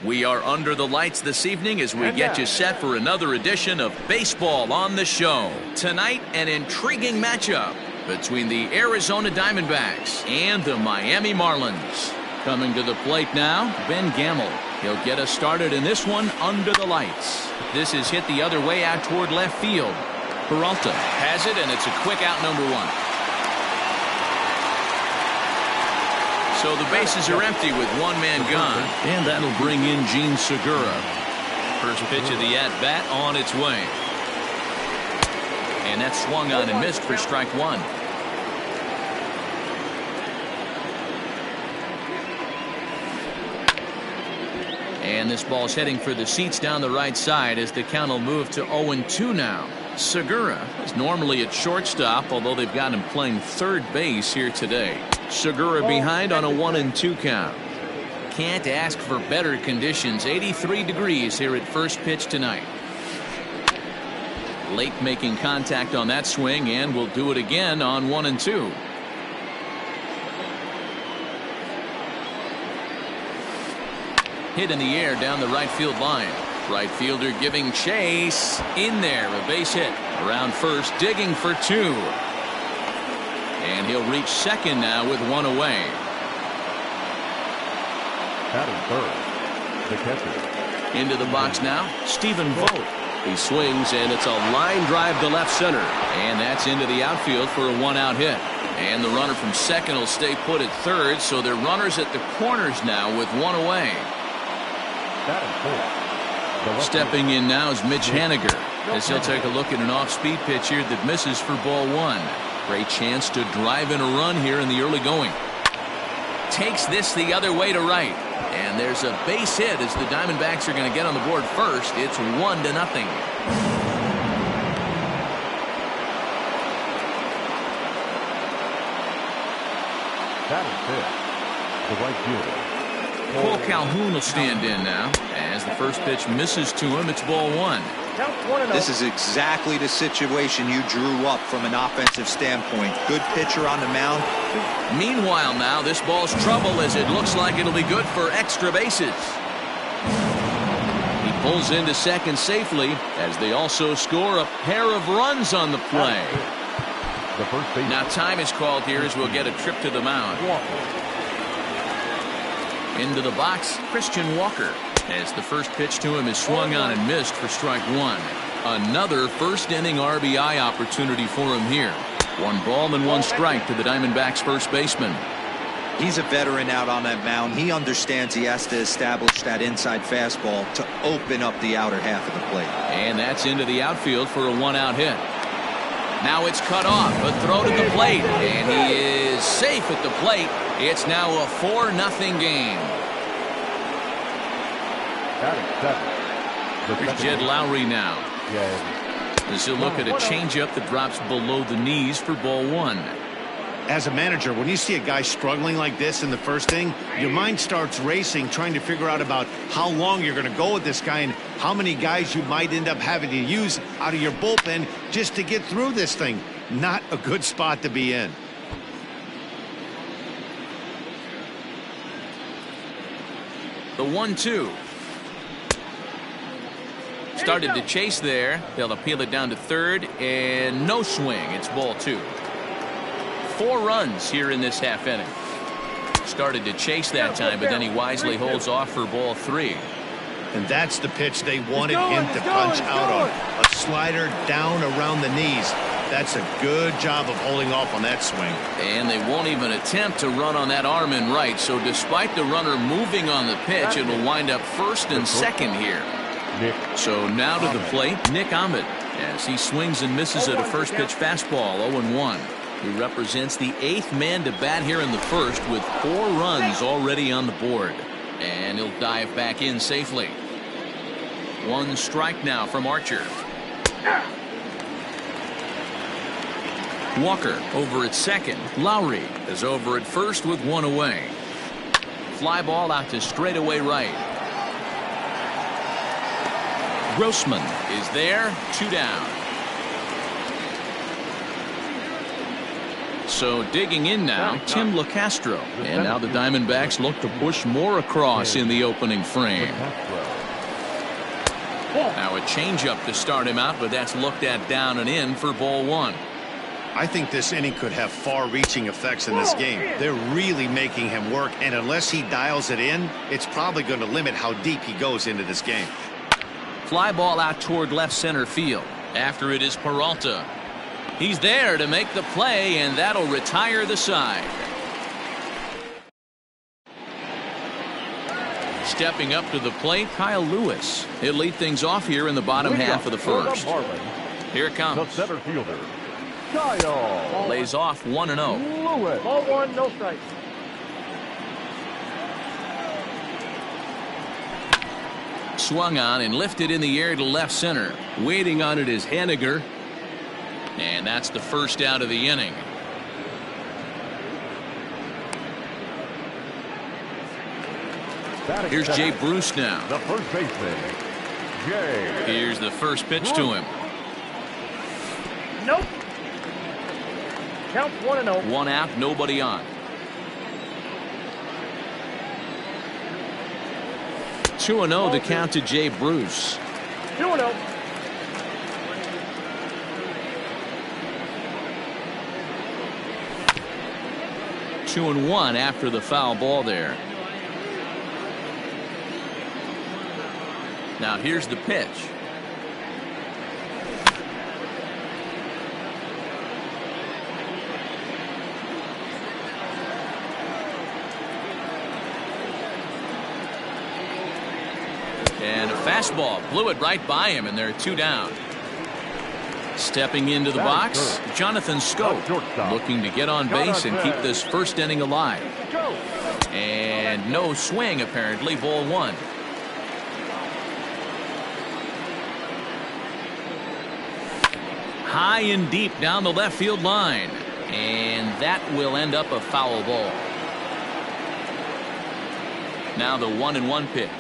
We are under the lights this evening as we get you set for another edition of Baseball on the Show. Tonight, an intriguing matchup between the Arizona Diamondbacks and the Miami Marlins. Coming to the plate now, Ben Gamble. He'll get us started in this one under the lights. This is hit the other way out toward left field. Peralta has it, and it's a quick out, number one. So the bases are empty with one man gone, and that'll bring in Gene Segura. First pitch of the at-bat on its way. And that's swung on and missed for strike one. And this ball's heading for the seats down the right side as the count will move to 0-2 now. Segura is normally at shortstop, although they've got him playing third base here today. Segura behind on a 1-2 count. Can't ask for better conditions. 83 degrees here at first pitch tonight. Late making contact on that swing, and will do it again on 1-2. Hit in the air down the right field line. Right fielder giving chase. In there, a base hit. Around first, digging for two. And he'll reach second now with one away. Batting third, the catcher. Into the box now, Stephen Vogt. He swings, and it's a line drive to left center. And that's into the outfield for a one-out hit. And the runner from second will stay put at third, so they're runners at the corners now with one away. Stepping in now is Mitch Haniger, as he'll take a look at an off-speed pitch here that misses for ball one. Great chance to drive in a run here in the early going. Takes this the other way to right. And there's a base hit as the Diamondbacks are going to get on the board first. It's 1-0. Batting fifth, the right fielder. Cole Calhoun will stand in now. As the first pitch misses to him, it's ball one. This is exactly the situation you drew up from an offensive standpoint. Good pitcher on the mound. Meanwhile now, this ball's trouble as it looks like it'll be good for extra bases. He pulls into second safely as they also score a pair of runs on the play. Now time is called here as we'll get a trip to the mound. Into the box, Christian Walker, as the first pitch to him is swung on and missed for strike one. Another first inning RBI opportunity for him here. One ball and one strike to the Diamondbacks first baseman. He's a veteran out on that mound. He understands he has to establish that inside fastball to open up the outer half of the plate. And that's into the outfield for a one-out hit. Now it's cut off, a throw to the plate, and he is safe at the plate. It's now a 4-0 game. Here's Jed Lowry now. As he'll look at a changeup that drops below the knees for ball one. As a manager, when you see a guy struggling like this in the first inning, your mind starts racing, trying to figure out about how long you're going to go with this guy and how many guys you might end up having to use out of your bullpen just to get through this thing. Not a good spot to be in. The 1-2. Started to chase there. They'll appeal it down to third, and no swing. It's ball two. 4 runs here in this half inning. Started to chase that time, but then he wisely holds off for ball three. And that's the pitch they wanted him to punch out on. A slider down around the knees. That's a good job of holding off on that swing. And they won't even attempt to run on that arm in right. So despite the runner moving on the pitch, it will wind up first and second here. So now to the plate, Nick Ahmed, as he swings and misses at a first pitch fastball, 0-1. He represents the 8th man to bat here in the first with 4 runs already on the board. And he'll dive back in safely. 1 strike now from Archer. Walker over at second. Lowry is over at first with 1 away. Fly ball out to straightaway right. Grossman is there, 2 down. So digging in now, Tim LeCastro. And now the Diamondbacks look to push more across in the opening frame. Now a changeup to start him out, but that's looked at down and in for ball one. I think this inning could have far-reaching effects in this game. They're really making him work, and unless he dials it in, it's probably going to limit how deep he goes into this game. Fly ball out toward left center field. After it is Peralta. He's there to make the play, and that'll retire the side. Stepping up to the plate, Kyle Lewis. He'll lead things off here in the bottom half of the first. Here it comes. The center fielder, Kyle. Lays off 1-0. Lewis. Ball one, no strikes. Swung on and lifted in the air to left center. Waiting on it is Henniger. And that's the first out of the inning. Here's Jay Bruce now. The first baseman, Jay. Here's the first pitch to him. Nope. Counts 1-0. 1 out, nobody on. 2-0 the count to Jay Bruce. 2-0. Two and 1 after the foul ball there. Now here's the pitch. And a fastball blew it right by him, and there are 2 down. Stepping into the box, Jonathan Scope, looking to get on base and keep this first inning alive. And no swing, apparently, ball one. High and deep down the left field line. And that will end up a foul ball. Now the 1-1 pitch.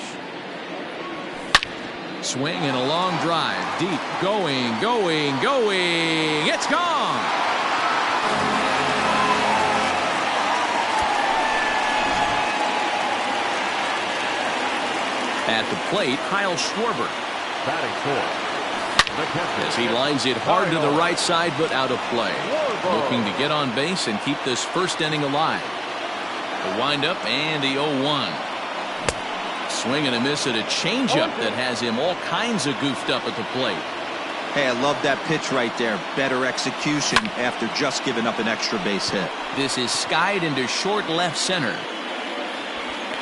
Swing and a long drive. Deep. Going. It's gone. At the plate, Kyle Schwarber. Batting fourth, as he lines it hard to the right side, but out of play. Looking to get on base and keep this first inning alive. The windup and the 0-1. Swing and a miss at a changeup that has him all kinds of goofed up at the plate. Hey, I love that pitch right there. Better execution after just giving up an extra base hit. This is skied into short left center.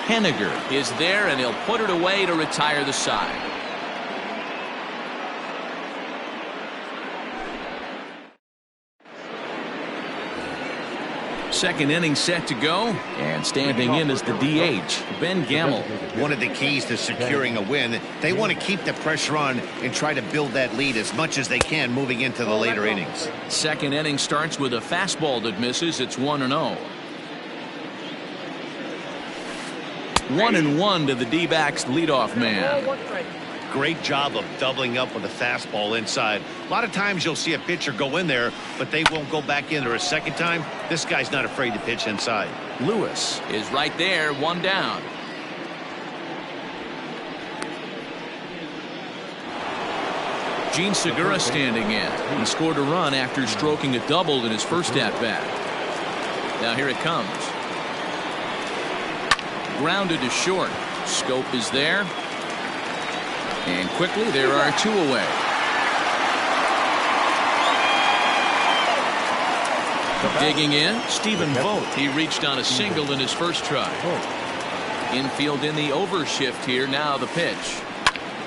Henniger is there, and he'll put it away to retire the side. Second inning set to go, and standing in is the DH, Ben Gamble. One of the keys to securing a win, they want to keep the pressure on and try to build that lead as much as they can moving into the later innings. Second inning starts with a fastball that misses. It's 1-0. 1-1 to the D-backs leadoff man. Great job of doubling up with a fastball inside. A lot of times you'll see a pitcher go in there, but they won't go back in there a second time. This guy's not afraid to pitch inside. Lewis is right there, 1 down. Gene Segura standing in. He scored a run after stroking a double in his first at-bat. Now here it comes. Grounded to short. Scope is there. And quickly there are 2 away. Digging in, Stephen Vogt. He reached on a single in his first try. Infield in the overshift here. Now the pitch.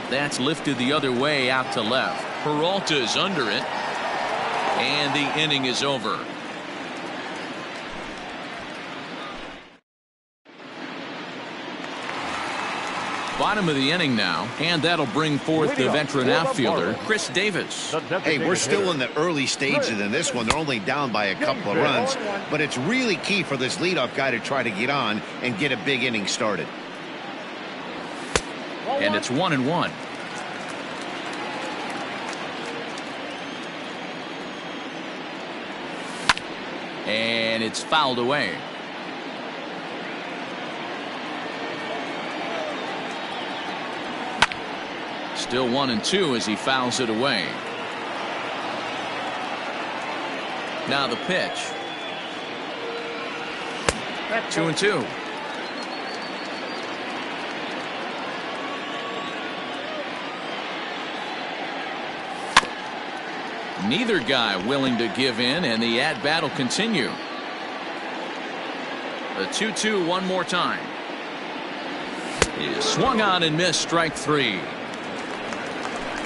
That's lifted the other way out to left. Peralta's under it. And the inning is over. Bottom of the inning now, and that'll bring forth the veteran outfielder, Chris Davis. Hey, we're still in the early stages in this one. They're only down by a couple of runs, but it's really key for this leadoff guy to try to get on and get a big inning started. And it's 1-1. And and it's fouled away. Still 1-2 as he fouls it away. Now the pitch. 2-2. Neither guy willing to give in, and the at-bat will continue. The 2-2 one more time. He swung on and missed, strike three.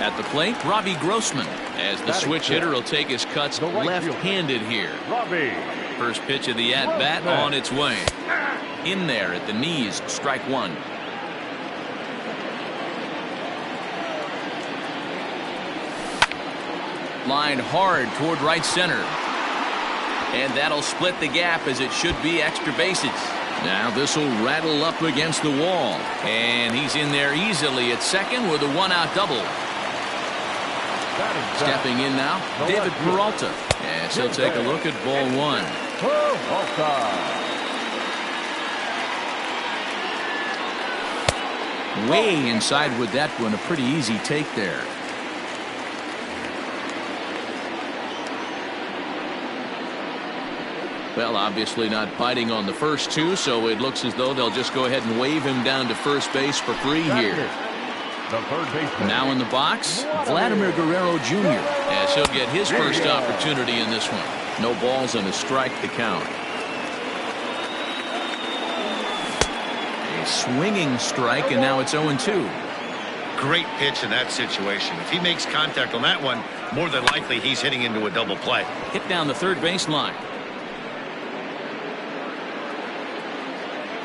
At the plate, Robbie Grossman, as the switch hitter will take his cuts left-handed here. First pitch of the at-bat on its way. In there at the knees, strike one. Lined hard toward right center. And that'll split the gap, as it should be extra bases. Now this will rattle up against the wall. And he's in there easily at second with a one-out double. Stepping in now, David Peralta. As he'll take a look at ball one. Way inside with that one. A pretty easy take there. Well, obviously not biting on the first two, so it looks as though they'll just go ahead and wave him down to first base for free here. Now in the box, Vladimir Guerrero Jr. as he'll get his first opportunity in this one. No balls and a strike to count. A swinging strike, and now it's 0-2. Great pitch in that situation. If he makes contact on that one, more than likely he's hitting into a double play. Hit down the third base line.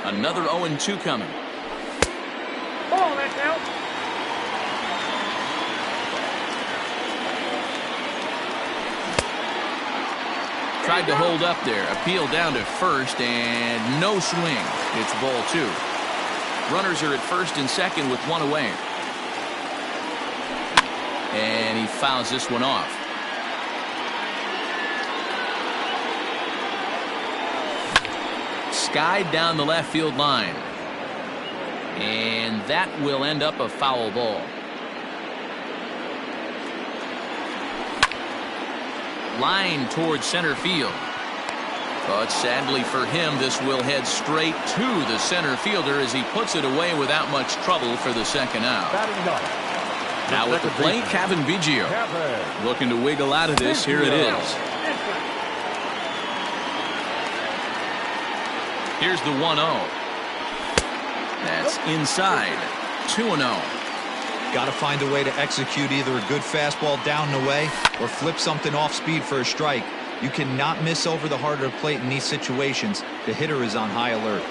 Another 0-2 coming. Ball, that's out. Tried to hold up there. Appeal down to first, and no swing. It's ball two. Runners are at first and second with one away. And he fouls this one off. Skied down the left field line. And that will end up a foul ball. Line towards center field. But sadly for him, this will head straight to the center fielder as he puts it away without much trouble for the second out. Now at the plate, Kevin Biggio. Looking to wiggle out of this. Here it is. Here's the 1-0. That's inside. 2-0. Got to find a way to execute either a good fastball down and away or flip something off speed for a strike. You cannot miss over the heart of the plate in these situations. The hitter is on high alert.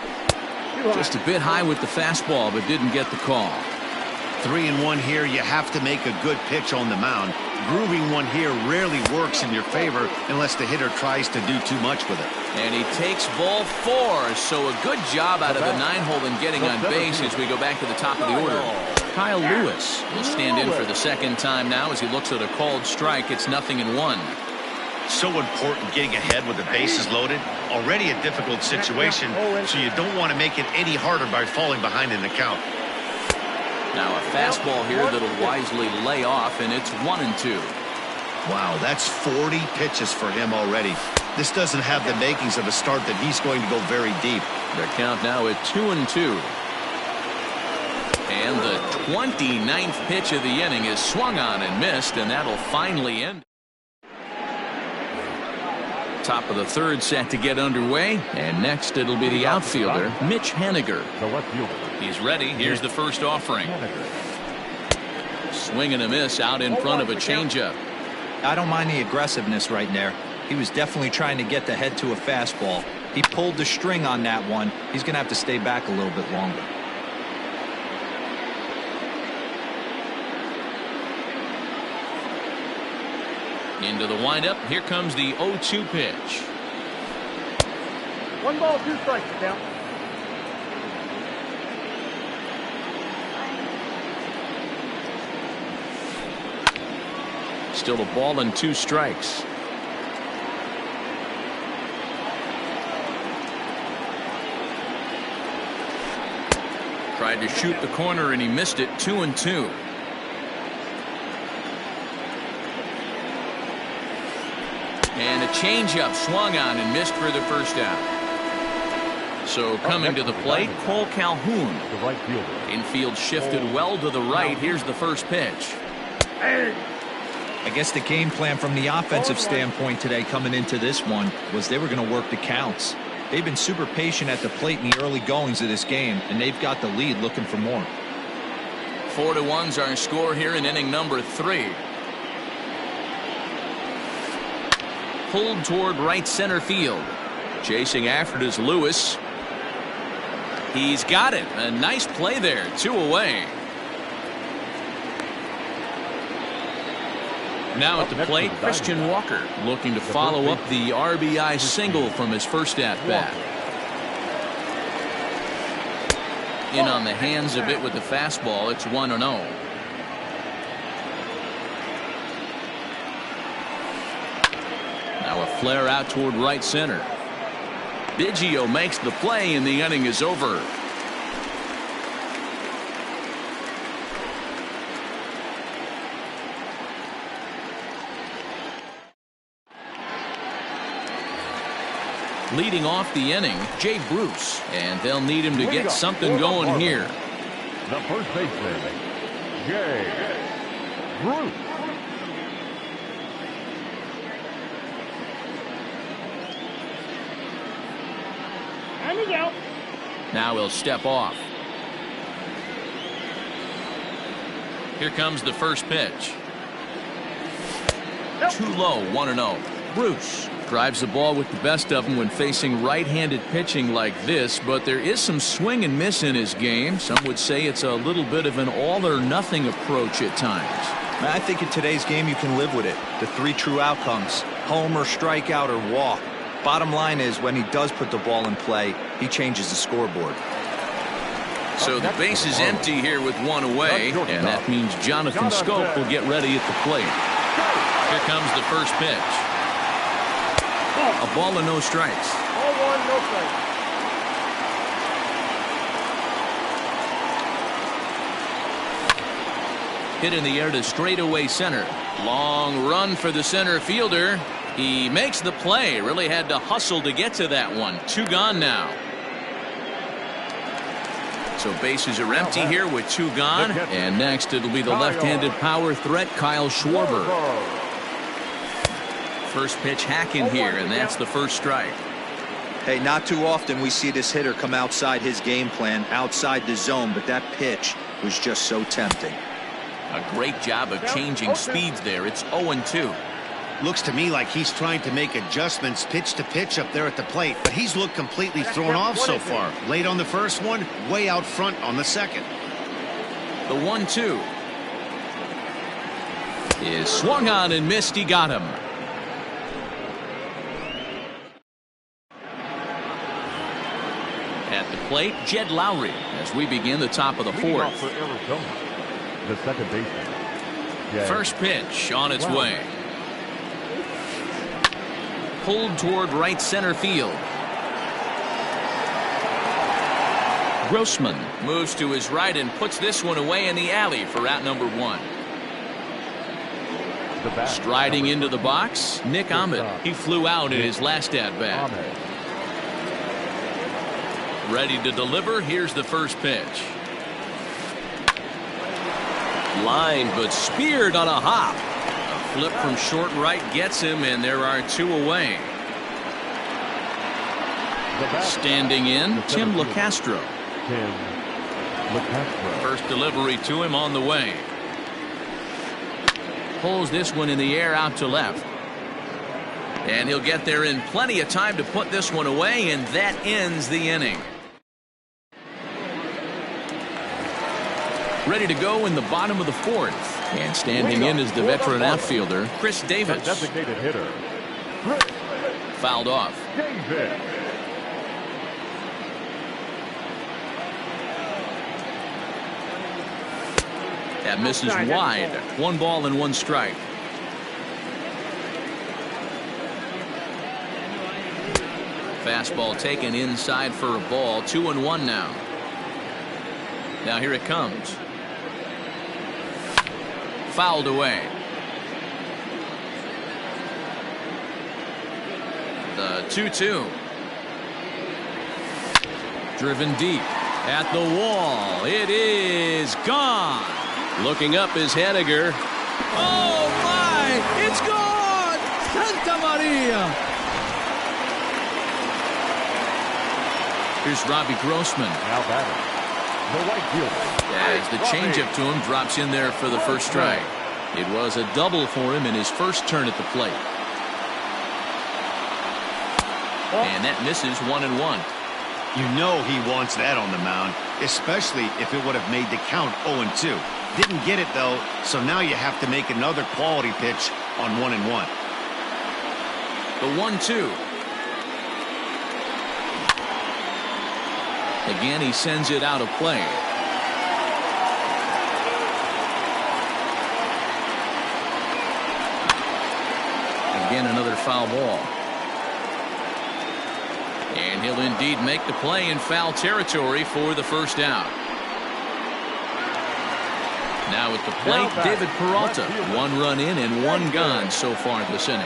Just a bit high with the fastball, but didn't get the call. 3-1 here. You have to make a good pitch on the mound. Grooving one here rarely works in your favor unless the hitter tries to do too much with it. And he takes ball four, so a good job out of the nine-hole in getting on base as we go back to the top of the order. Kyle Lewis will stand in for the second time now as he looks at a called strike. It's 0-1. So important getting ahead with the bases loaded. Already a difficult situation, so you don't want to make it any harder by falling behind in the count. Now a fastball here that'll wisely lay off, and it's 1-2. Wow, that's 40 pitches for him already. This doesn't have the makings of a start that he's going to go very deep. The count now at 2-2. And the 29th pitch of the inning is swung on and missed, and that'll finally end. Top of the third set to get underway, and next it'll be the outfielder, Mitch Haniger. He's ready. Here's the first offering. Swing and a miss out in front of a changeup. I don't mind the aggressiveness right there. He was definitely trying to get the head to a fastball. He pulled the string on that one. He's going to have to stay back a little bit longer. Into the windup. Here comes the 0-2 pitch. 1 ball, 2 strikes count. Still a ball and 2 strikes. Tried to shoot the corner and he missed it. 2-2. And a changeup swung on and missed for the first out. So coming to the plate, Cole Calhoun. The right fielder. Infield shifted well to the right. Here's the first pitch. I guess the game plan from the offensive standpoint today coming into this one was they were going to work the counts. They've been super patient at the plate in the early goings of this game, and they've got the lead looking for more. 4-1's our score here in inning number 3. Pulled toward right center field. Chasing after it is Lewis. He's got it. A nice play there. 2 away. Now at the plate, Christian Walker looking to follow up the RBI single from his first at-bat. In on the hands a bit with the fastball. It's 1-0. Now a flare out toward right center. Biggio makes the play and the inning is over. Leading off the inning, Jay Bruce, and they'll need him to get something going here. The first baseman, Jay Bruce. And he's out. Now he'll step off. Here comes the first pitch. Too low, 1-0. Bruce drives the ball with the best of them when facing right-handed pitching like this, but there is some swing and miss in his game. Some would say it's a little bit of an all-or-nothing approach at times. I think in today's game you can live with it. The 3 true outcomes: homer, strikeout, or walk. Bottom line is when he does put the ball in play, he changes the scoreboard. So the base is empty here with 1 away, and that means Jonathan Scope will get ready at the plate. Here comes the first pitch. A ball and no strikes. All 1, no strikes. Hit in the air to straightaway center. Long run for the center fielder. He makes the play. Really had to hustle to get to that one. 2 gone now. So bases are empty here with 2 gone. And next it'll be the left-handed power threat, Kyle Schwarber. First pitch hacking here, and that's the first strike. Hey, not too often we see this hitter come outside his game plan, outside the zone, but that pitch was just so tempting. A great job of changing speeds there. It's 0-2. Looks to me like he's trying to make adjustments pitch to pitch up there at the plate, but he's looked completely thrown off so far. Late on the first one, way out front on the second. The 1-2 is swung on and missed. He got him. At the plate, Jed Lowry as we begin the top of the 4th. For Arizona, the second baseman, Jay First pitch on its way. Pulled toward right center field. Grossman moves to his right and puts this one away in the alley for out number 1. Striding into the box, Nick Ahmed. He flew out in his last at-bat. Ready to deliver. Here's the first pitch. Line, but speared on a hop. A flip from short right gets him, and there are 2 away. Standing in, Tim LeCastro. First delivery to him on the way. Pulls this one in the air out to left. And he'll get there in plenty of time to put this one away, and that ends the inning. Ready to go in the bottom of the 4th. And standing in is the veteran outfielder, Chris Davis. Designated hitter, Fouled off. Davis. That misses wide. 1 ball and 1 strike. Fastball taken inside for a ball. 2-1 now. Now here it comes. Fouled away. The 2-2. Driven deep at the wall. It is gone. Looking up is Henniger. Oh my! It's gone! Santa Maria! Here's Robbie Grossman. Now batting, the right fielder. As the changeup to him drops in there for the first strike. It was a double for him in his first turn at the plate. And that misses 1-1. You know he wants that on the mound, especially if it would have made the count 0-2. Didn't get it, though, so now you have to make another quality pitch on 1-1. The 1-2. Again, he sends it out of play. Again, another foul ball. And he'll indeed make the play in foul territory for the first out. Now at the plate, David Peralta. 1 run in and 1 gone so far this inning.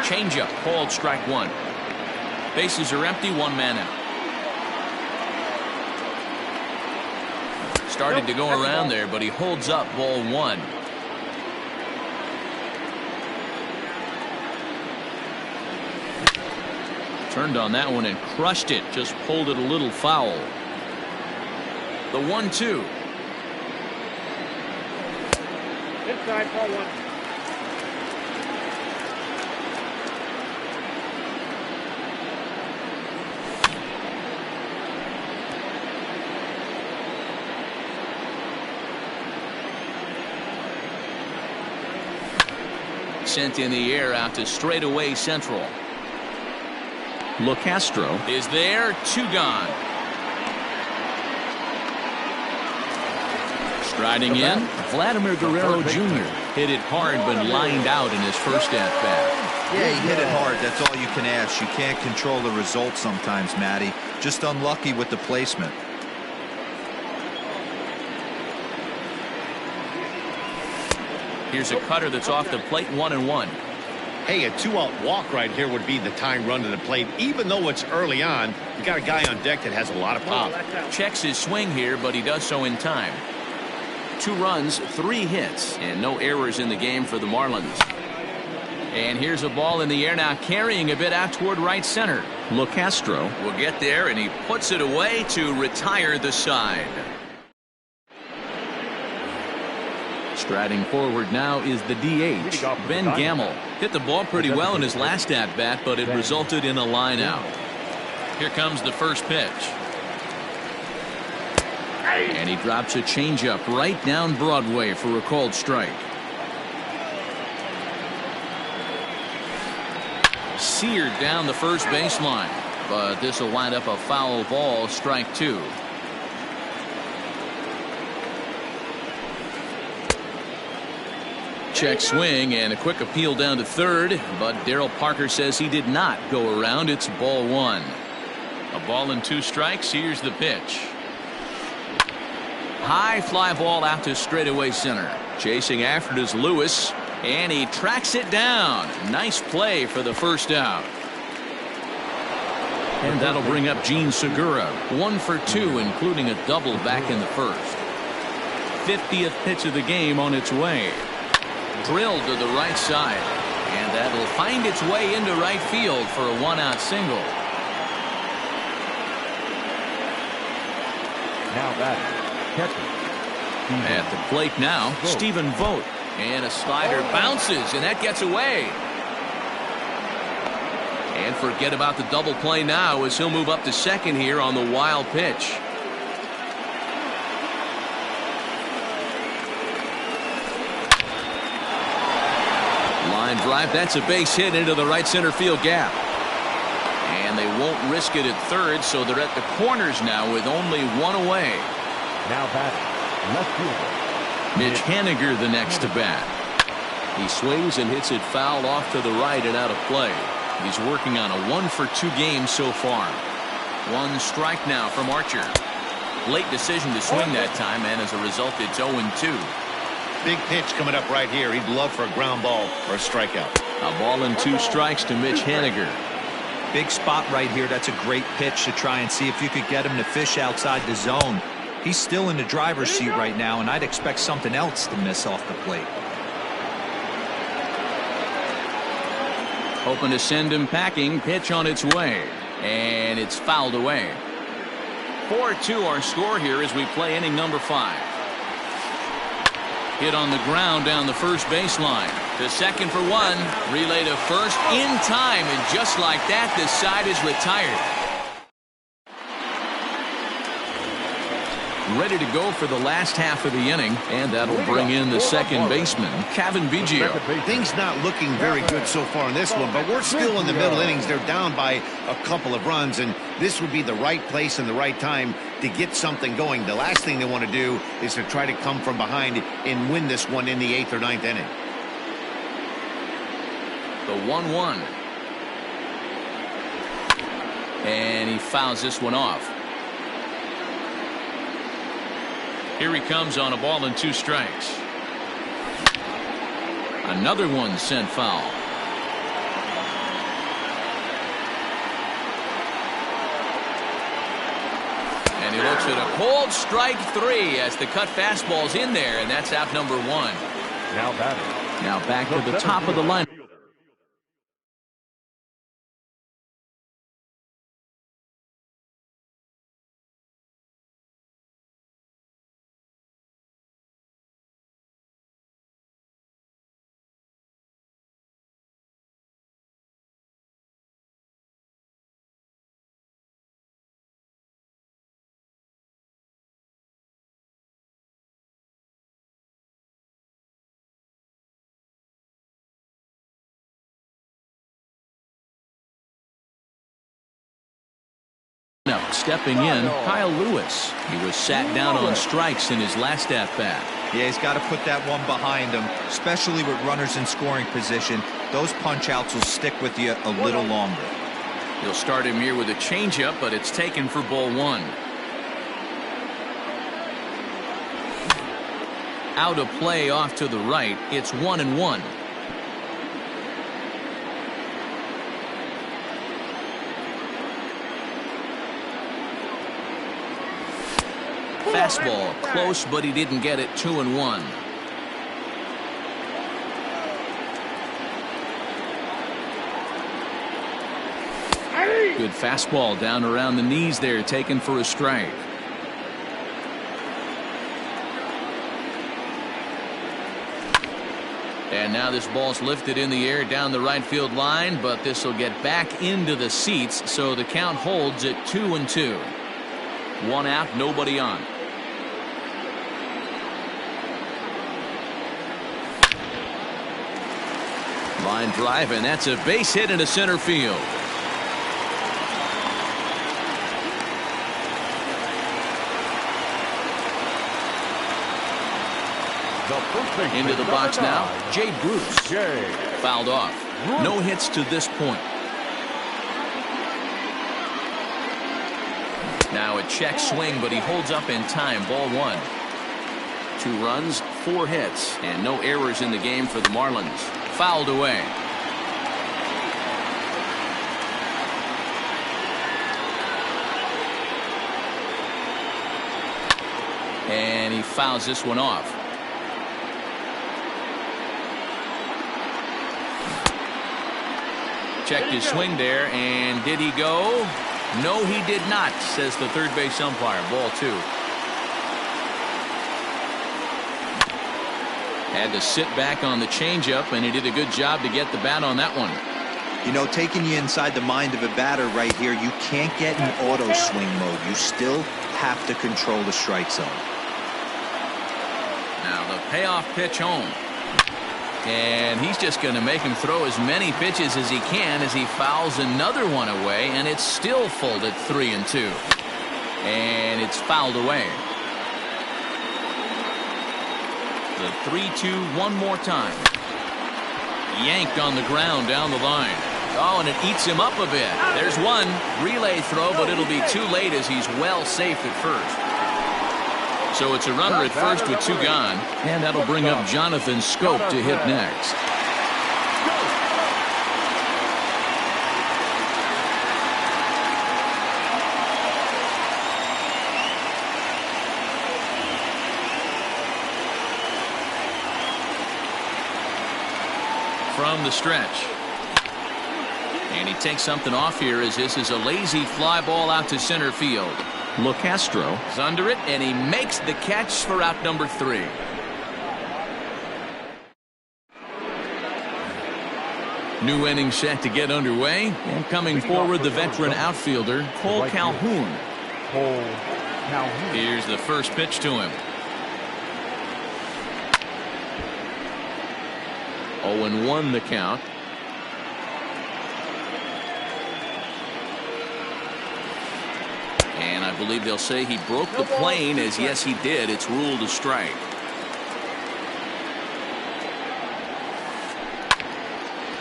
Changeup called strike 1. Bases are empty, 1 man out. Started to go around there, but he holds up ball 1. Turned on that one and crushed it. Just pulled it a little foul. The 1-2. Inside, ball 1. Sent in the air out to straightaway central. LeCastro is there, 2 gone. Striding in, Vladimir Guerrero Jr. hit it hard but lined out in his first at-bat. Yeah, he hit it hard. That's all you can ask. You can't control the result sometimes, Matty. Just unlucky with the placement. Here's a cutter that's off the plate, 1-1. Hey, a 2-out walk right here would be the tying run to the plate. Even though it's early on, you got a guy on deck that has a lot of pop. Checks his swing here, but he does so in time. 2 runs, 3 hits, and no errors in the game for the Marlins. And here's a ball in the air now, carrying a bit out toward right center. LeCastro will get there, and he puts it away to retire the side. Striding forward now is the DH, Ben Gamel. Hit the ball pretty well in his last at-bat, but it resulted in a line out. Here comes the first pitch. And he drops a changeup right down Broadway for a called strike. Seared down the first baseline, but this will wind up a foul ball, strike 2. Check swing and a quick appeal down to third, but Darryl Parker says he did not go around. It's ball 1. A ball and 2 strikes. Here's the pitch. High fly ball out to straightaway center. Chasing after it is Lewis, and he tracks it down. Nice play for the first out. And that'll bring up Gene Segura. 1 for 2, including a double back in the first. 50th pitch of the game on its way. Drilled to the right side, and that'll find its way into right field for a 1-out single. Now batting, catcher. At the plate now, Stephen Vogt, and a slider bounces, and that gets away. And forget about the double play now, as he'll move up to second here on the wild pitch. Line drive, that's a base hit into the right center field gap. And they won't risk it at third, so they're at the corners now with only 1 away. Now batting, left fielder. Mitch Haniger the next to bat. He swings and hits it foul off to the right and out of play. He's working on a 1 for 2 game so far. One strike now from Archer. Late decision to swing that time, and as a result, it's 0-2. Big pitch coming up right here. He'd love for a ground ball or a strikeout. A ball and 2 strikes to Mitch Haniger. Big spot right here. That's a great pitch to try and see if you could get him to fish outside the zone. He's still in the driver's seat right now, and I'd expect something else to miss off the plate. Hoping to send him packing. Pitch on its way, and it's fouled away. 4-2 our score here as we play inning number 5. Hit on the ground down the first baseline. To second for 1. Relay to first in time, and just like that, the side is retired. Ready to go for the last half of the inning, and that'll bring in the second baseman, Kevin Biggio. Things not looking very good so far in this one, but we're still in the middle innings. They're down by a couple of runs, and this would be the right place and the right time to get something going. The last thing they want to do is to try to come from behind and win this one in the 8th or 9th inning. The 1-1. And he fouls this one off. Here he comes on a ball and 2 strikes. Another one sent foul. And he looks at a cold strike 3 as the cut fastball's in there, and that's out number 1. Now batting. Now back to the top of the line. Stepping in, Kyle Lewis. He was sat down on strikes in his last at-bat. Yeah, he's got to put that one behind him, especially with runners in scoring position. Those punch-outs will stick with you a little longer. He'll start him here with a changeup, but it's taken for ball 1. Out of play off to the right. It's 1-1. Fastball close, but he didn't get it. 2-1. Good fastball down around the knees there, taken for a strike. And now this ball's lifted in the air down the right field line, but this will get back into the seats, so the count holds at 2-2. 1 out, nobody on. Line drive, and that's a base hit into center field. Into the box now, Jay Bruce. Fouled off. No hits to this point. Now a check swing, but he holds up in time. Ball 1. 2 runs, 4 hits, and no errors in the game for the Marlins. Fouled away. And he fouls this one off. Checked his swing there, and did he go? No, he did not, says the third base umpire. Ball 2. Had to sit back on the changeup, and he did a good job to get the bat on that one. You know, taking you inside the mind of a batter right here, you can't get in auto swing mode. You still have to control the strike zone. Now the payoff pitch home. And he's just going to make him throw as many pitches as he can as he fouls another one away, and it's still full at 3-2. And it's fouled away. The 3-2 one more time. Yanked on the ground down the line. Oh, and it eats him up a bit. There's one relay throw, but it'll be too late as he's well safe at first. So it's a runner at first with 2 gone, and that'll bring up Jonathan Scope to hit next. From the stretch. And he takes something off here as this is a lazy fly ball out to center field. LeCastro is under it, and he makes the catch for out number 3. New inning set to get underway, and coming forward the veteran outfielder Cole Calhoun. Here's the first pitch to him. 0-1 the count. And I believe they'll say he broke the plane, as yes he did. It's ruled a strike.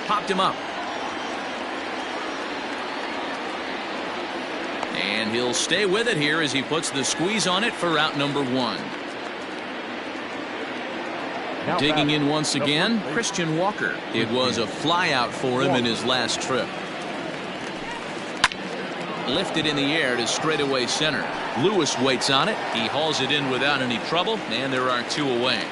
Popped him up. And he'll stay with it here as he puts the squeeze on it for out number 1. Digging in once again, Christian Walker. It was a fly out for him in his last trip. Lifted in the air to straightaway center. Lewis waits on it. He hauls it in without any trouble, and there are 2 away.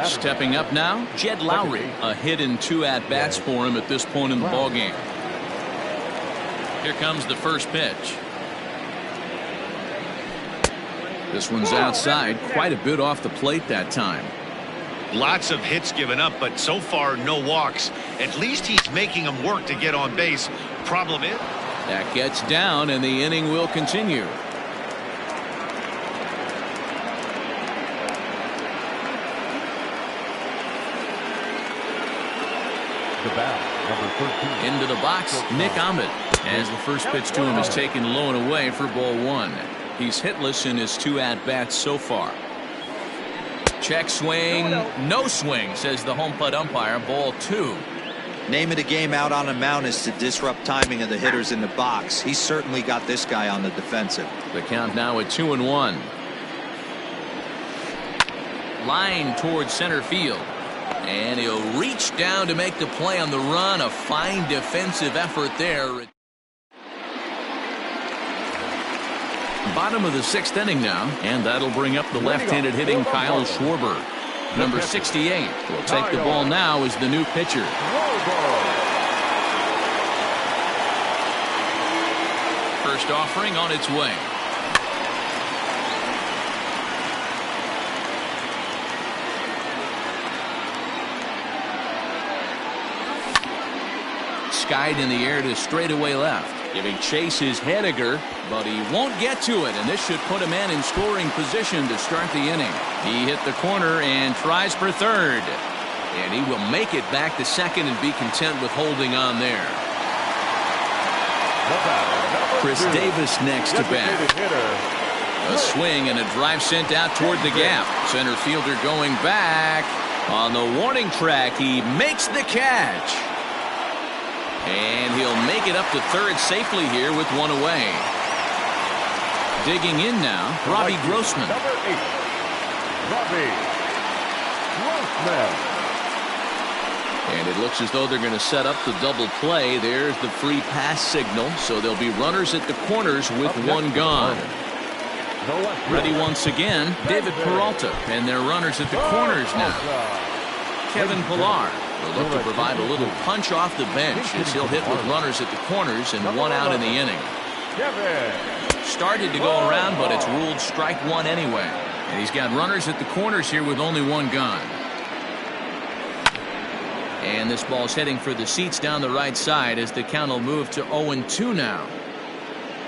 Stepping up now, Jed Lowry. A hit and 2 at-bats for him at this point in the ballgame. Here comes the first pitch. This one's outside, quite a bit off the plate that time. Lots of hits given up, but so far no walks. At least he's making them work to get on base. Problem is, that gets down, and the inning will continue. The bat, number 13. Into the box, Nick Ahmed, as the first pitch to him is taken low and away for ball 1. He's hitless in his 2 at-bats so far. Check swing, no swing, says the home plate umpire. Ball 2. Name of the game out on a mound is to disrupt timing of the hitters in the box. He's certainly got this guy on the defensive. The count now at 2-1. Line towards center field. And he'll reach down to make the play on the run. A fine defensive effort there. Bottom of the 6th inning now, and that'll bring up the left-handed hitting Kyle Schwarber. Number 68 will take the ball now as the new pitcher. First offering on its way. Skied in the air to straightaway left. Giving chase is Hediger, but he won't get to it, and this should put a man in scoring position to start the inning. He hit the corner and tries for third, and he will make it back to second and be content with holding on there. Chris Davis next to bat. A swing and a drive sent out toward the gap. Center fielder going back on the warning track. He makes the catch. And he'll make it up to third safely here with 1 away. Digging in now, Robbie Grossman. Number 8, Robbie Grossman. And it looks as though they're going to set up the double play. There's the free pass signal. So there'll be runners at the corners with 1 gone. Ready once again, David Peralta. And they're runners at the corners now. Kevin Pillar will look to provide a little punch off the bench as he'll hit with runners at the corners and 1 out in the inning. Started to go around, but it's ruled strike 1 anyway. And he's got runners at the corners here with only 1 gone. And this ball's heading for the seats down the right side as the count will move to 0-2 now.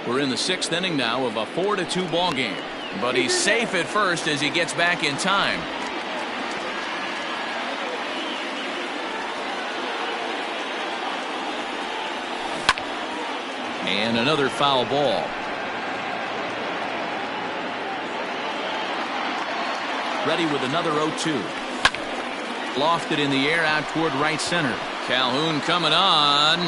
We're in the 6th inning now of a 4-2 ball game. But he's safe at first as he gets back in time. And another foul ball. Ready with another 0-2. Lofted in the air out toward right center. Calhoun coming on.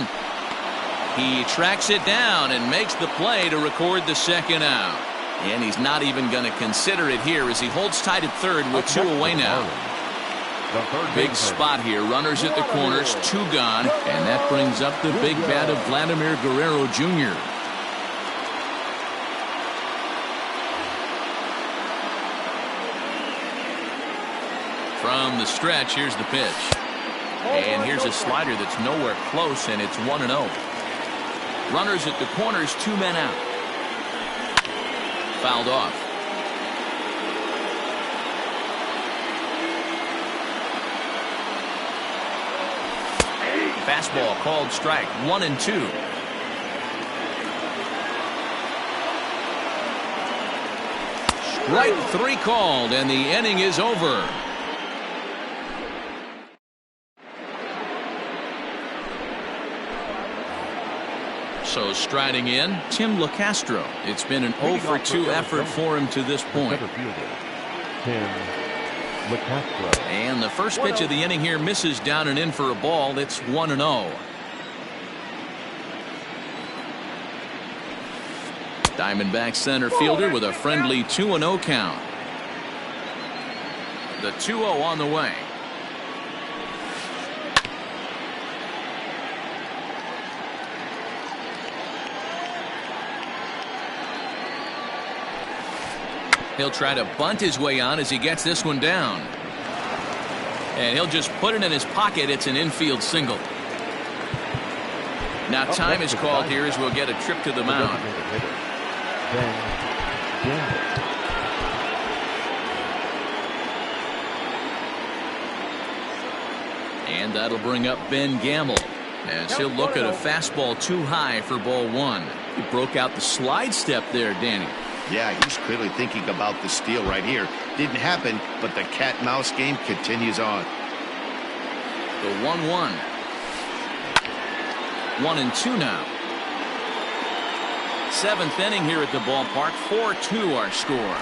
He tracks it down and makes the play to record the second out. And he's not even going to consider it here as he holds tight at third with 2 away now. Big spot here. Runners at the corners, 2 gone. And that brings up the big bat of Vladimir Guerrero Jr. From the stretch, here's the pitch. And here's a slider that's nowhere close, and it's 1-0. Runners at the corners, 2 men out. Fouled off. Fastball called strike, 1-2. Strike 3 called, and the inning is over. So striding in, Tim LeCastro. It's been an 0-for-2 effort for him to this point. And the first pitch of the inning here misses down and in for a ball. It's 1-0. Diamondback center fielder with a friendly 2-0 count. The 2-0 on the way. He'll try to bunt his way on as he gets this one down. And he'll just put it in his pocket. It's an infield single. Now time is called here as we'll get a trip to the mound. And that'll bring up Ben Gamble as he'll look at a fastball too high for ball 1. He broke out the slide step there, Danny. Yeah, he's clearly thinking about the steal right here. Didn't happen, but the cat-mouse game continues on. The 1-1. 1-2 now. 7th inning here at the ballpark. 4-2 our score.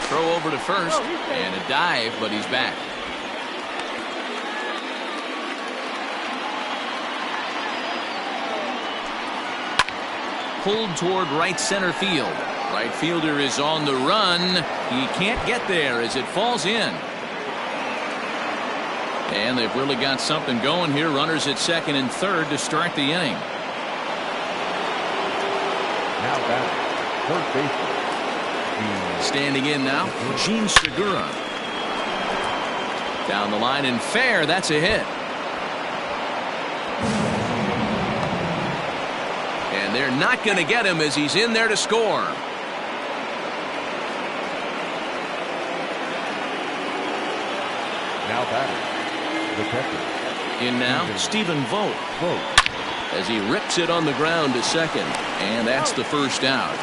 Throw over to first and a dive, but he's back. Pulled toward right center field. Right fielder is on the run. He can't get there as it falls in. And they've really got something going here. Runners at second and third to start the inning. Now batting, third baseman. Standing in now, Gene Segura. Down the line and fair. That's a hit. And they're not going to get him as he's in there to score. Now batting, the catcher. In now, Stephen Vogt. As he rips it on the ground to second. And that's the first out.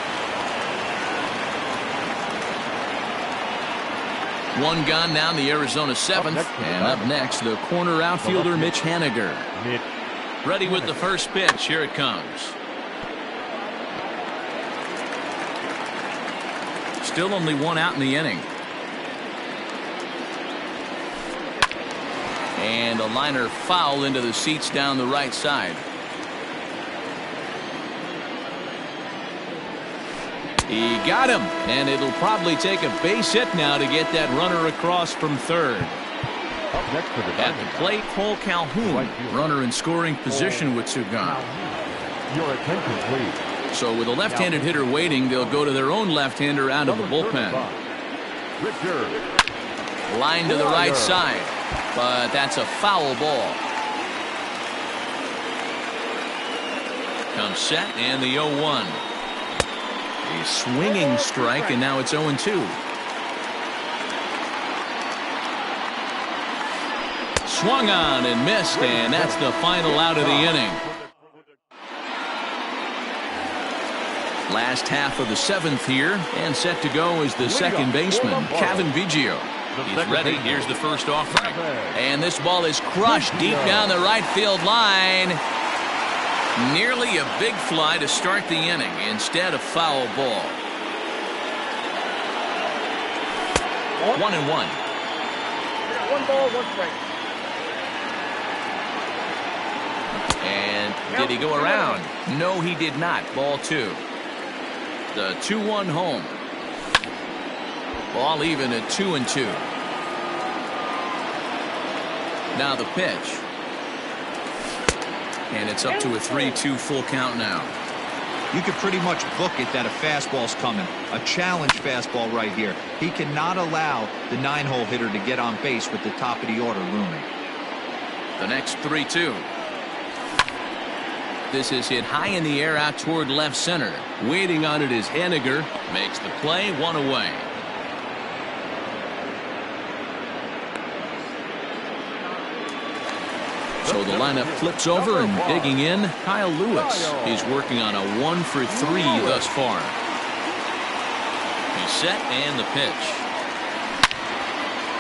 1 gone now in the Arizona 7th. And up next, the corner outfielder Mitch Haniger. Ready with the first pitch. Here it comes. Still only 1 out in the inning. And a liner foul into the seats down the right side. He got him, and it'll probably take a base hit now to get that runner across from third. At the plate, Cole Calhoun, runner in scoring position with 2 gone. Your attention, please. So with a left-handed hitter waiting, they'll go to their own left-hander out of the bullpen. Line to the right side, but that's a foul ball. Comes set, and the 0-1. A swinging strike, and now it's 0-2. Swung on and missed, and that's the final out of the inning. Last half of the 7th here, and set to go is the second baseman, Kevin Biggio. He's ready. Here's the first offering. And this ball is crushed deep down the right field line. Nearly a big fly to start the inning. Instead, a foul ball. 1 1-1. ball, 1 strike. Did he go around? No, he did not. Ball 2. The 2-1 home. Ball even at 2-2. Now the pitch. And it's up to a 3-2 full count now. You could pretty much book it that a fastball's coming. A challenge fastball right here. He cannot allow the 9-hole hitter to get on base with the top of the order looming. The next 3-2. This is hit high in the air out toward left center. Waiting on it is Henniger. Makes the play, 1 away. So the lineup flips over, and digging in, Kyle Lewis. He's working on a 1 for 3 thus far. He's set, and the pitch.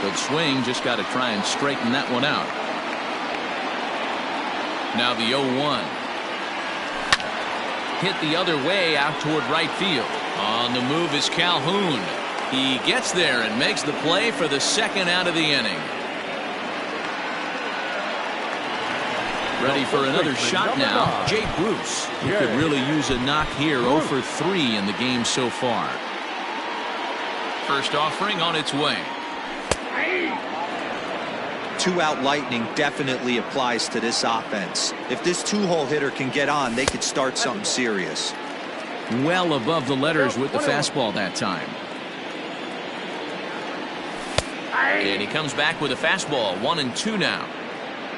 Good swing, just got to try and straighten that one out. Now the 0-1. Hit the other way out toward right field. On the move is Calhoun. He gets there and makes the play for the second out of the inning. Ready for another shot now, Jay Bruce. He could really use a knock here. 0 for 3 in the game so far. First offering on its way. 2-out lightning definitely applies to this offense. If this 2-hole hitter can get on, they could start something serious. Well above the letters with the fastball that time. And he comes back with a fastball. 1-2 now.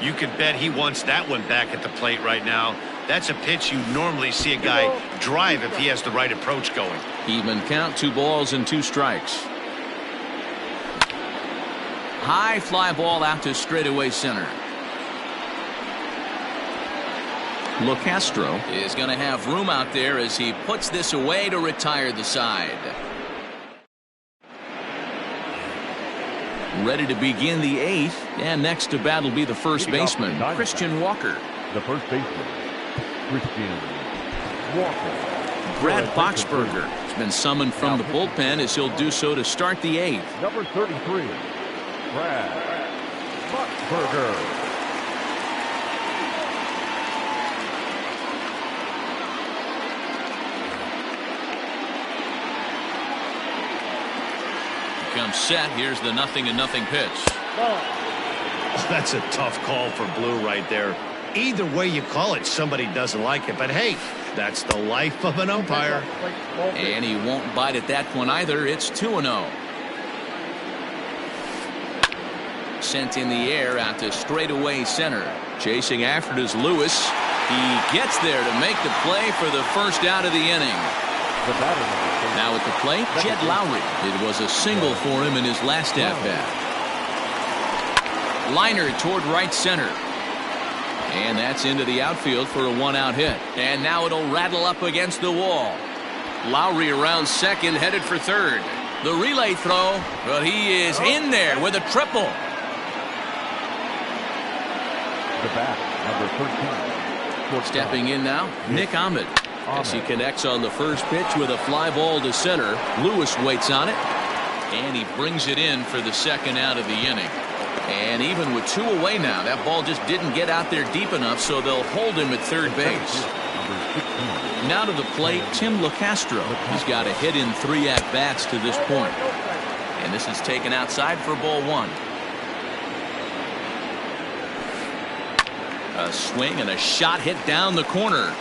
You could bet he wants that one back at the plate right now. That's a pitch you normally see a guy drive if he has the right approach going. Even count, 2 balls and 2 strikes. High fly ball out to straightaway center. LeCastro is going to have room out there as he puts this away to retire the side. Ready to begin the 8th, and next to bat will be the first baseman, Christian Walker. The first baseman, Christian Walker. Brad Boxberger has been summoned from the bullpen as he'll do so to start the 8th. Number 33, Brad Boxberger. Comes set. Here's the 0-0 pitch. Oh, that's a tough call for Blue right there. Either way you call it, somebody doesn't like it. But hey, that's the life of an umpire. And he won't bite at that one either. It's 2-0. Sent in the air out to straightaway center. Chasing after it is Lewis. He gets there to make the play for the first out of the inning. Now at the plate, Jed Lowry. It was a single for him in his last at-bat. Liner toward right center. And that's into the outfield for a 1-out hit. And now it'll rattle up against the wall. Lowry around second, headed for third. The relay throw, but he is in there with a triple. The bat, number 13. Stepping in now, Nick Ahmed. As he connects on the first pitch with a fly ball to center. Lewis waits on it. And he brings it in for the second out of the inning. And even with 2 away now, that ball just didn't get out there deep enough, so they'll hold him at third base. Now to the plate, Tim LeCastro. He's got a hit in 3 at-bats to this point. And this is taken outside for ball 1. A swing and a shot hit down the corner.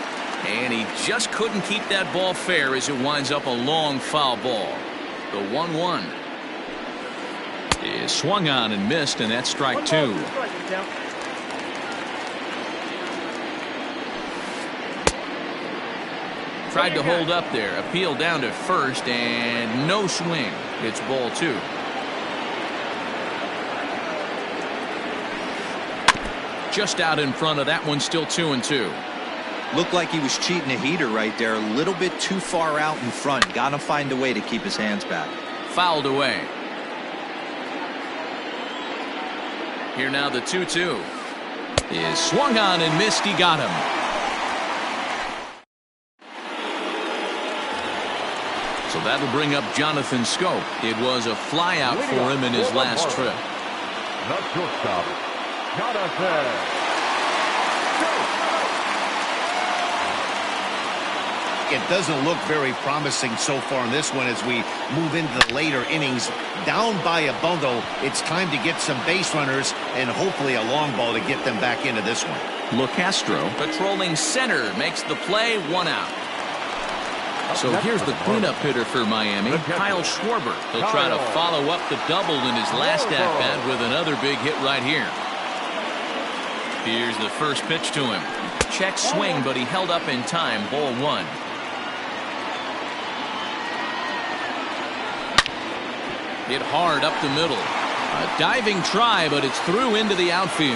And he just couldn't keep that ball fair as it winds up a long foul ball. The 1-1 is swung on and missed, and that's strike 2. Tried to hold up there. Appeal down to first, and no swing. It's ball 2. Just out in front of that one, still 2-2. Looked like he was cheating a heater right there. A little bit too far out in front. Got to find a way to keep his hands back. Fouled away. Here now the 2-2 is swung on and missed. He got him. So that'll bring up Jonathan Schoop. It was a fly out for him in his last trip. Not shortstop, Jonathan. it doesn't look very promising so far in this one as we move into the later innings. Down by a bundle, it's time to get some base runners and hopefully a long ball to get them back into this one. LeCastro patrolling center makes the play, 1 out. So here's the cleanup hitter for Miami, Kyle Schwarber. He'll try to follow up the double in his last at-bat with another big hit right here. Here's the first pitch to him. Check swing, but he held up in time. Ball 1. Hit hard up the middle. A diving try, but it's through into the outfield.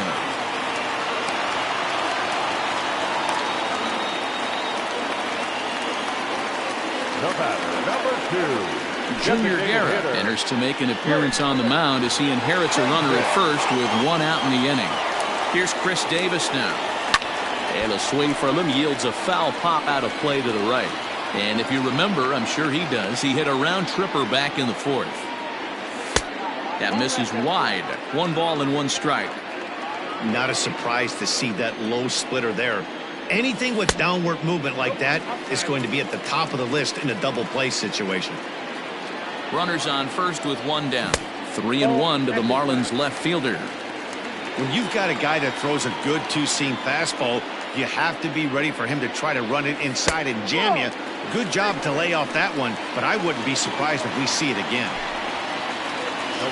The batter, number 2. Junior Guerra enters to make an appearance on the mound as he inherits a runner at first with 1 out in the inning. Here's Chris Davis now. And a swing from him yields a foul pop out of play to the right. And if you remember, I'm sure he does, he hit a round tripper back in the 4th. That misses wide. 1 ball and 1 strike. Not a surprise to see that low splitter there. Anything with downward movement like that is going to be at the top of the list in a double play situation. Runners on first with 1 down. 3-1 to the Marlins left fielder. When you've got a guy that throws a good two-seam fastball, you have to be ready for him to try to run it inside and jam you. Good job to lay off that one, but I wouldn't be surprised if we see it again.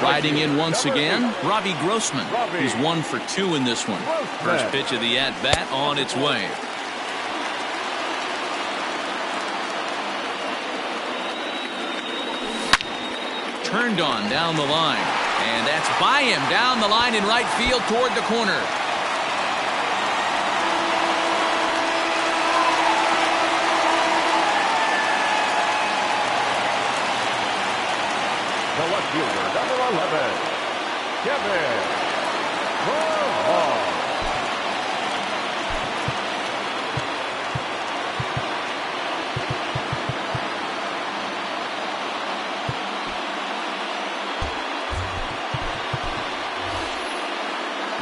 Riding in once again, Robbie Grossman. He's 1 for 2 in this one. First pitch of the at-bat on its way. Turned on down the line. And that's by him down the line in right field toward the corner. The left fielder, number 11, Kevin Brown.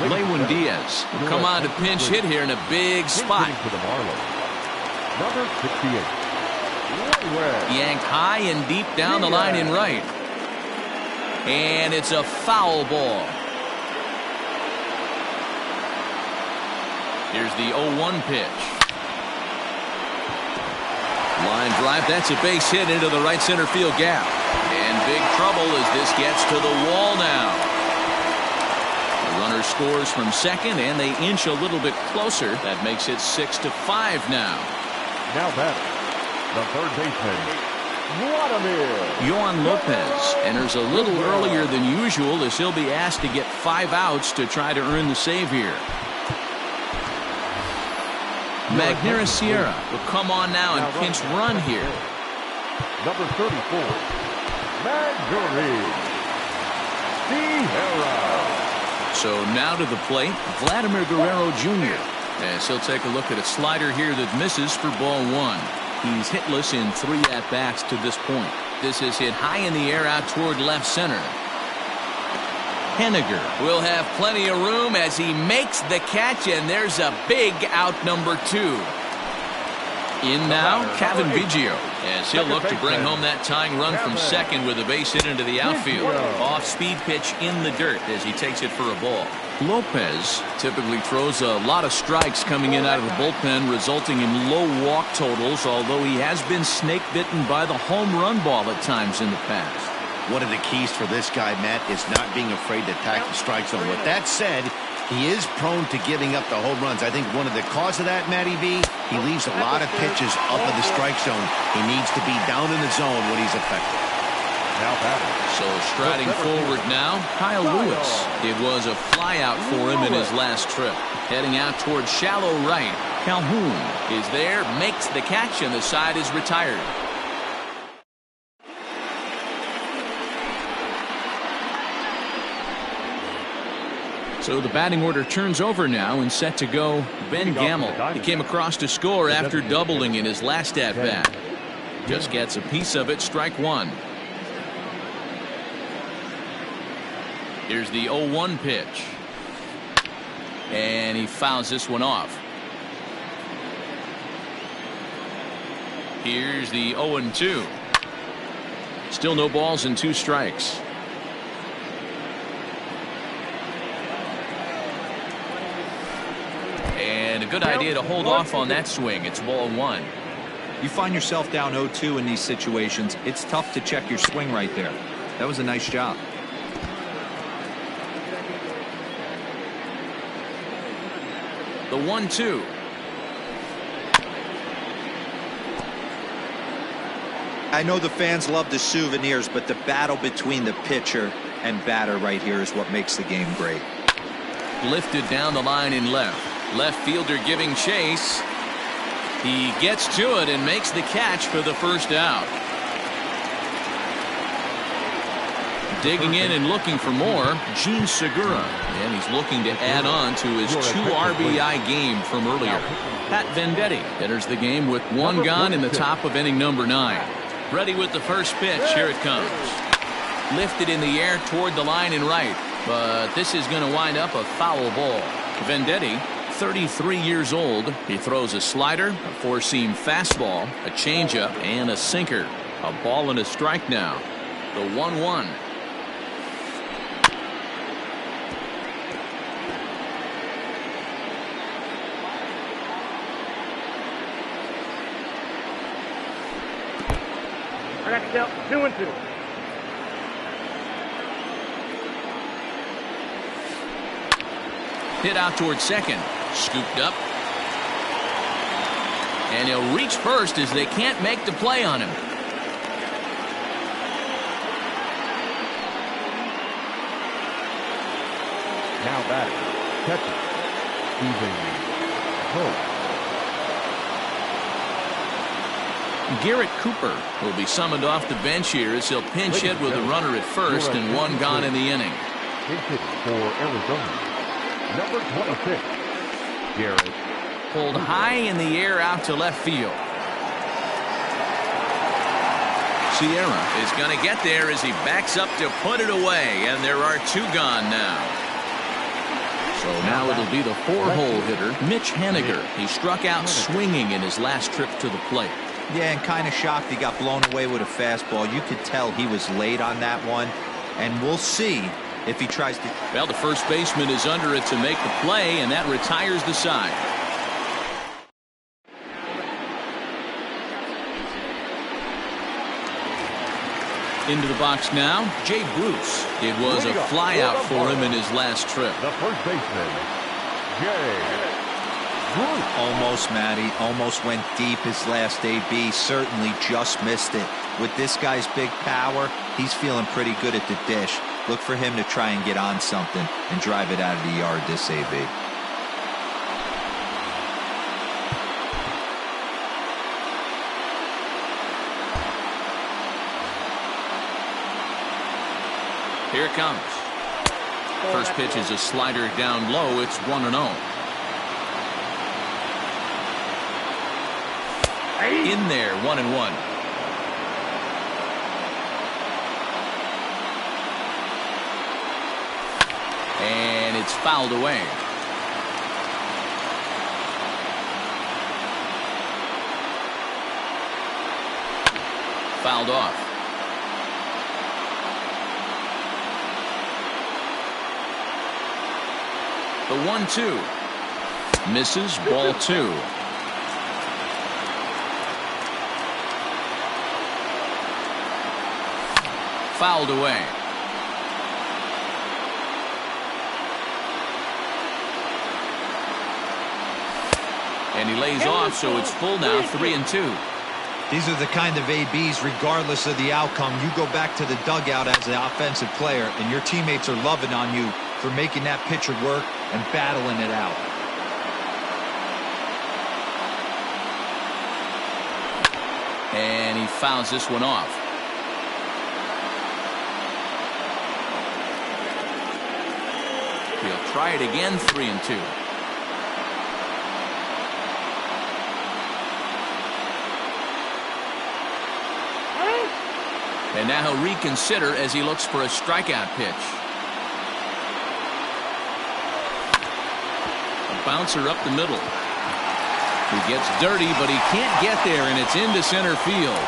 Lewin Diaz will come on to pinch hit here in a big spot. To the Marlins, number 68, Yanked high and deep down the line in right. And it's a foul ball. Here's the 0-1 pitch. Line drive. That's a base hit into the right center field gap. And big trouble as this gets to the wall now. The runner scores from second, and they inch a little bit closer. That makes it 6-5 now. Now batter, the third baseman, Yohan Lopez enters a little earlier than usual as he'll be asked to get 5 outs to try to earn the save here. Magneuris Sierra will come on now and pinch run here. Number 34, Magneuris Sierra. So now to the plate, Vladimir Guerrero Jr. As he'll take a look at a slider here that misses for ball 1. He's hitless in 3 at-bats to this point. This is hit high in the air out toward left center. Henniger will have plenty of room as he makes the catch, and there's a big out number 2. In now, Kevin Biggio, as he'll look to bring home that tying run from second with a base hit into the outfield. Off-speed pitch in the dirt as he takes it for a ball. Lopez typically throws a lot of strikes coming in out of the bullpen, resulting in low walk totals, although he has been snake-bitten by the home run ball at times in the past. One of the keys for this guy, Matt, is not being afraid to attack the strike zone. With that said, he is prone to giving up the home runs. I think one of the cause of that, Matty B, he leaves a lot of pitches up in the strike zone. He needs to be down in the zone when he's effective. Now batter. So striding forward now, Kyle Lewis. It was a flyout for him in his last trip. Heading out towards shallow right. Calhoun is there, makes the catch, and the side is retired. So the batting order turns over now and set to go Ben Gamel. He came across to score after doubling in his last at-bat. Just gets a piece of it, strike 1. Here's the 0-1 pitch. And he fouls this one off. Here's the 0-2. Still no balls and 2 strikes. And a good idea to hold off on that swing. It's ball 1. You find yourself down 0-2 in these situations, it's tough to check your swing right there. That was a nice job. The 1-2. I know the fans love the souvenirs, but the battle between the pitcher and batter right here is what makes the game great. Lifted down the line in left. Left fielder giving chase. He gets to it and makes the catch for the first out. Digging in and looking for more, Gene Segura. And he's looking to add on to his 2 RBI game from earlier. Pat Venditti enters the game with 1 gone in the top of inning number 9. Ready with the first pitch. Here it comes. Lifted in the air toward the line and right. But this is going to wind up a foul ball. Venditti, 33 years old. He throws a slider, a 4-seam fastball, a changeup, and a sinker. A ball and a strike now. The 1-1. Next up, 2-2. Hit out towards second. Scooped up. And he'll reach first as they can't make the play on him. Now batting, catcher, Stephen Vogt. Garrett Cooper will be summoned off the bench here as he'll pinch hit with a runner at first and 1 gone in the inning. Pinch for Arizona, number 26, Garrett. Pulled high in the air out to left field. Sierra is going to get there as he backs up to put it away, and there are 2 gone now. So now it'll be the 4-hole hitter, Mitch Haniger. He struck out swinging in his last trip to the plate. Yeah, and kind of shocked he got blown away with a fastball. You could tell he was late on that one, and we'll see if he tries to. Well, the first baseman is under it to make the play, and that retires the side. Into the box now, Jay Bruce. It was a flyout for him in his last trip. The first baseman, Jay. Almost, Matty. Almost went deep his last AB. Certainly just missed it. With this guy's big power, he's feeling pretty good at the dish. Look for him to try and get on something and drive it out of the yard this AB. Here it comes. First pitch is a slider down low. It's 1-0. In there, 1-1. And it's fouled away. Fouled off. The 1-2. Misses, ball 2. Fouled away. And he lays off, so it's full now, 3-2. These are the kind of ABs, regardless of the outcome, you go back to the dugout as an offensive player, and your teammates are loving on you for making that pitcher work and battling it out. And he fouls this one off. He'll try it again, 3-2. And now he'll reconsider as he looks for a strikeout pitch. A bouncer up the middle. He gets dirty, but he can't get there, and it's into center field.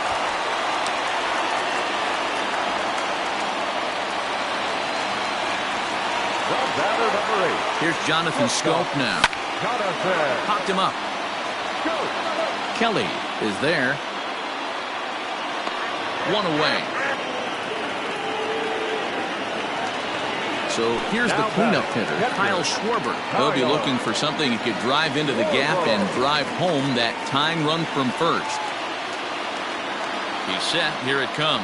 The batter, number 8. Here's Jonathan Scope now. Jonathan. Popped him up. Kelly is there. One away. So here's the cleanup hitter, Kyle Schwarber. He'll be looking for something he could drive into the gap and drive home that tying run from first. He's set. Here it comes.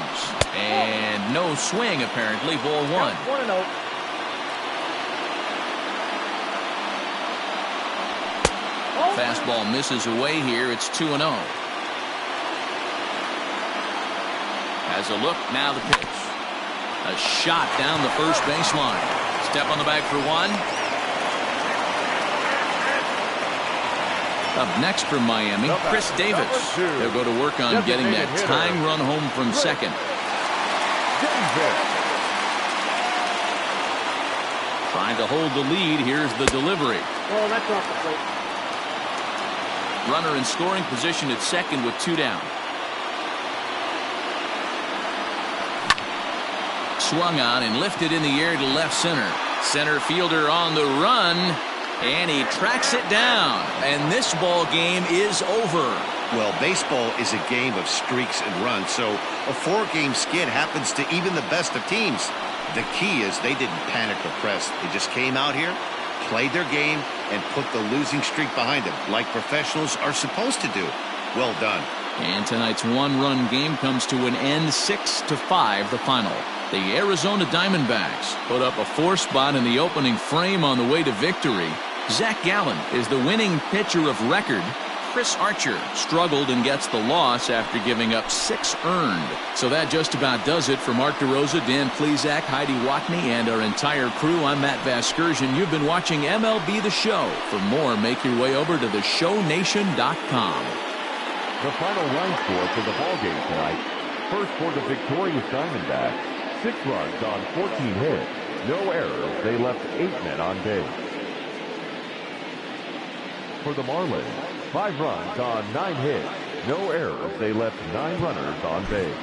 And no swing, apparently. Ball 1. 1-0. Fastball misses away here. It's 2-0. Has a look. Now the pitch. A shot down the first baseline. Step on the bag for 1. Up next from Miami, Chris Davis. He'll go to work on getting that tying run home from second. Trying to hold the lead. Here's the delivery. Oh, that's off the plate. Runner in scoring position at second with 2 down. Swung on and lifted in the air to left center. Center fielder on the run, and he tracks it down. And this ball game is over. Well, baseball is a game of streaks and runs, so a 4-game skid happens to even the best of teams. The key is they didn't panic or press. They just came out here, played their game, and put the losing streak behind them, like professionals are supposed to do. Well done. And tonight's 1-run game comes to an end, 6-5 the final. The Arizona Diamondbacks put up a 4 spot in the opening frame on the way to victory. Zach Gallen is the winning pitcher of record. Chris Archer struggled and gets the loss after giving up 6 earned. So that just about does it for Mark DeRosa, Dan Plesac, Heidi Watney, and our entire crew. I'm Matt Vasgersian. You've been watching MLB The Show. For more, make your way over to theshownation.com. The final line score for the ballgame tonight. First for the victorious Diamondbacks. 6 runs on 14 hits. No errors. They left 8 men on base. For the Marlins, 5 runs on 9 hits. No errors. They left 9 runners on base.